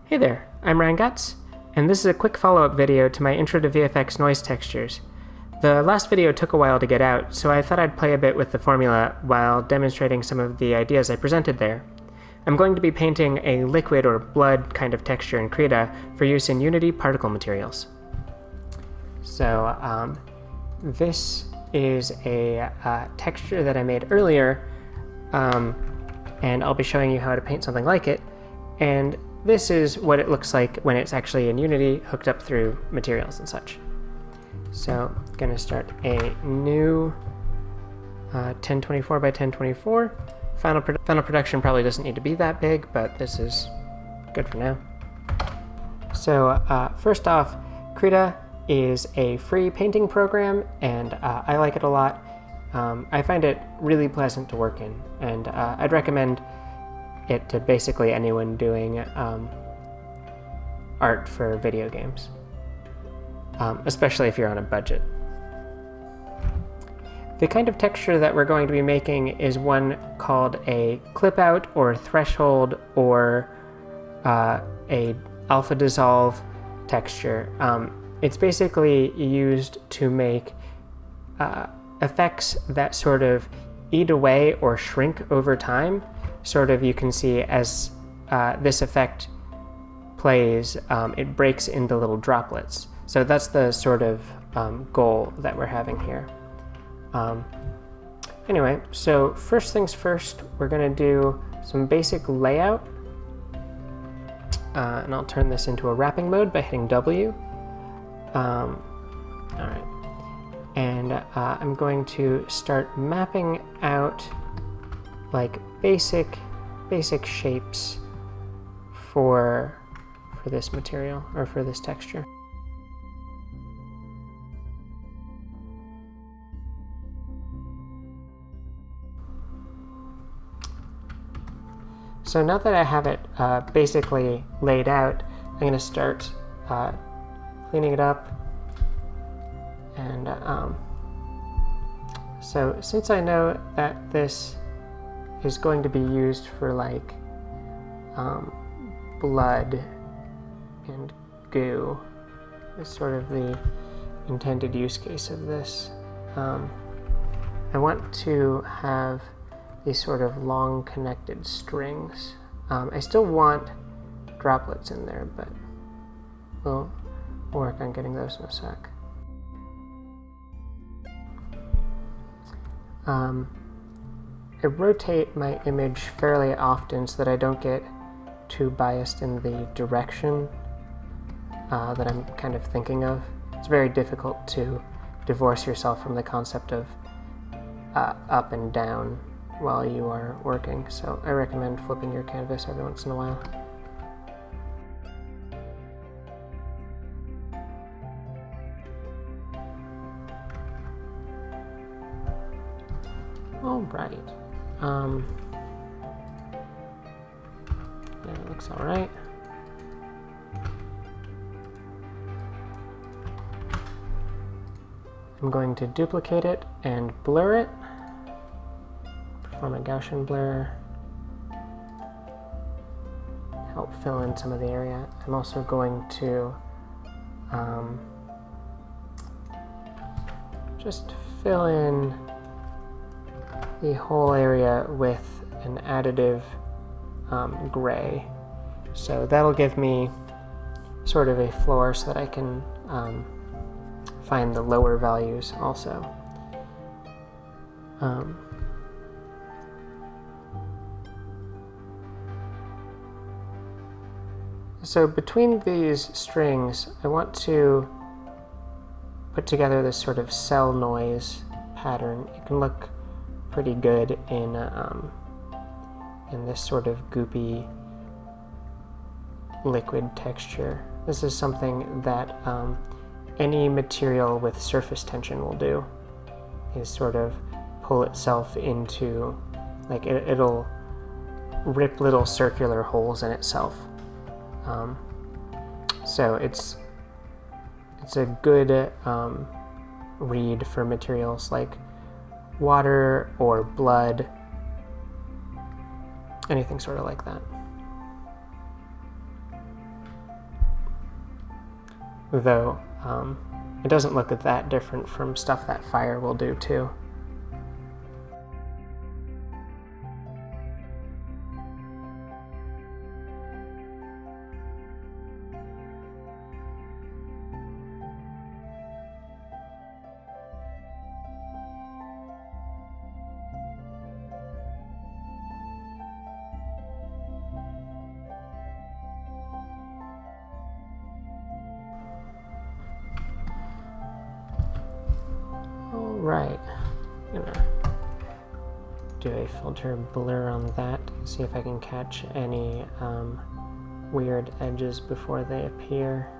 Hey there, I'm Ryan Gutz, and this is a quick follow-up video to my Intro to VFX noise textures. The last video took a while to get out, so I thought I'd play a bit with the formula while demonstrating some of the ideas I presented there. I'm going to be painting a liquid or blood kind of texture in Krita for use in Unity particle materials. So this is a texture that I made earlier, and I'll be showing you how to paint something like it. And this is what it looks like when it's actually in Unity, hooked up through materials and such. So I'm going to start a new 1024 by 1024. Final production probably doesn't need to be that big, but this is good for now. So first off, Krita is a free painting program, and I like it a lot. I find it really pleasant to work in, and I'd recommend it to basically anyone doing art for video games, especially if you're on a budget. The kind of texture that we're going to be making is one called a clip out or threshold or a alpha dissolve texture. It's basically used to make effects that sort of eat away or shrink over time. Sort of, you can see as this effect plays, it breaks into little droplets. So that's the sort of goal that we're having here. Anyway, so first things first, we're going to do some basic layout. And I'll turn this into a wrapping mode by hitting W. All right. And I'm going to start mapping out like basic shapes for this material, or for this texture. So now that I have it basically laid out, I'm going to start cleaning it up. And so since I know that this is going to be used for like blood and goo, is sort of the intended use case of this. I want to have these sort of long connected strings. I still want droplets in there, but we'll work on getting those in a sec. I rotate my image fairly often so that I don't get too biased in the direction that I'm kind of thinking of. It's very difficult to divorce yourself from the concept of up and down while you are working, so I recommend flipping your canvas every once in a while. All right. That looks all right. I'm going to duplicate it and blur it. Perform a Gaussian blur. Help fill in some of the area. I'm also going to just fill in the whole area with an additive gray. So that'll give me sort of a floor so that I can find the lower values also. So between these strings, I want to put together this sort of cell noise pattern. It can look pretty good in this sort of goopy liquid texture. This is something that any material with surface tension will do, is sort of pull itself into, like it'll rip little circular holes in itself. So it's a good read for materials like water or blood, anything sort of like that. though it doesn't look that different from stuff that fire will do too. Right, I'm gonna do a filter blur on that, see if I can catch any weird edges before they appear.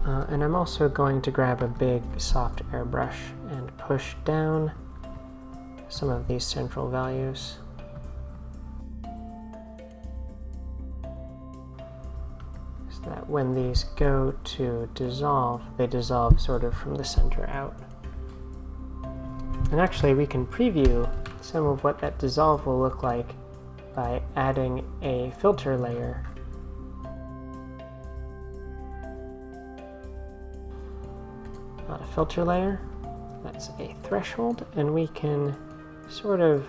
And I'm also going to grab a big soft airbrush and push down some of these central values. That when these go to dissolve, they dissolve sort of from the center out. And actually we can preview some of what that dissolve will look like by adding a filter layer. Not a filter layer, that's a threshold, and we can sort of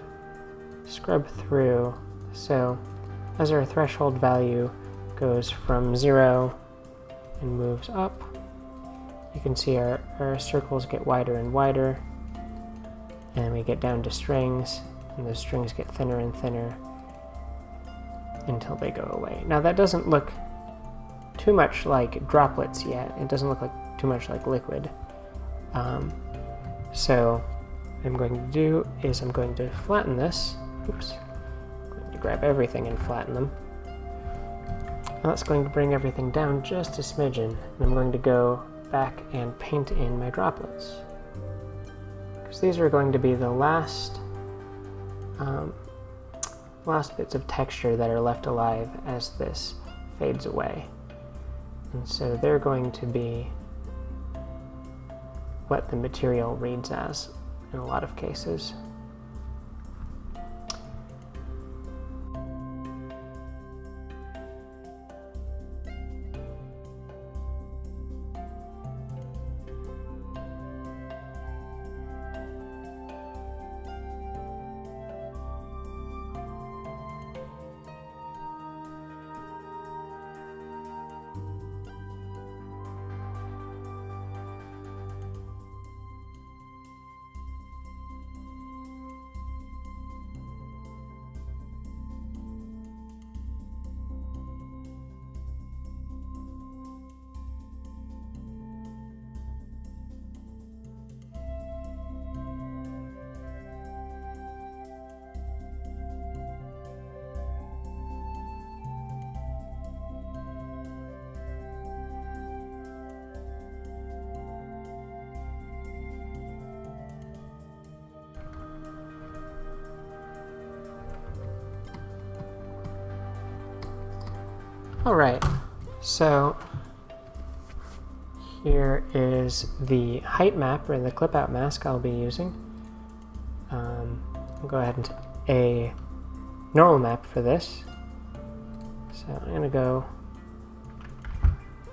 scrub through. So as our threshold value goes from 0 and moves up, you can see our circles get wider and wider, and we get down to strings, and those strings get thinner and thinner until they go away. Now that doesn't look too much like droplets yet, it doesn't look like too much like liquid. So what I'm going to do is I'm going to flatten this. Oops. I'm going to grab everything and flatten them. Now that's going to bring everything down just a smidgen, and I'm going to go back and paint in my droplets. Because these are going to be the last bits of texture that are left alive as this fades away. And so they're going to be what the material reads as in a lot of cases. Alright, so here is the height map, or the clip out mask I'll be using. I'll go ahead and a normal map for this. So I'm going to go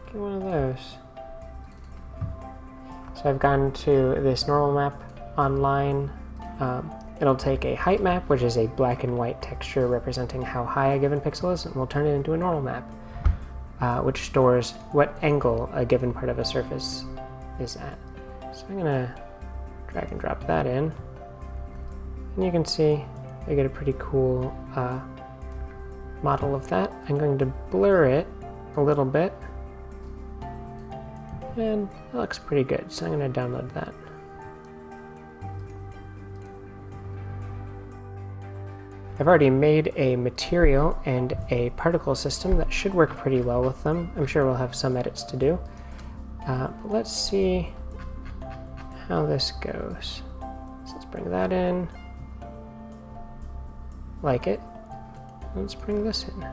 get one of those. So I've gone to this normal map online. It'll take a height map, which is a black and white texture representing how high a given pixel is, and we'll turn it into a normal map, which stores what angle a given part of a surface is at. So I'm going to drag and drop that in, and you can see I get a pretty cool model of that. I'm going to blur it a little bit, and it looks pretty good, so I'm going to download that. I've already made a material and a particle system that should work pretty well with them. I'm sure we'll have some edits to do. But let's see how this goes. So let's bring that in. Like it. Let's bring this in.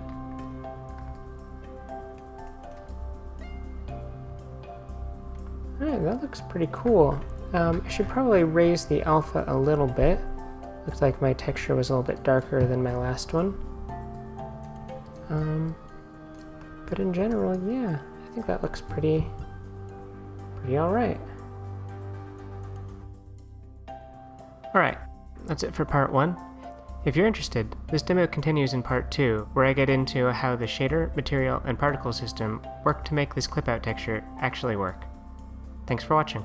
Alright, that looks pretty cool. I should probably raise the alpha a little bit. Looks like my texture was a little bit darker than my last one. But in general, yeah, I I think that looks pretty alright. Alright, that's it for part 1. If you're interested, this demo continues in part 2, where I get into how the shader, material, and particle system work to make this clip-out texture actually work. Thanks for watching.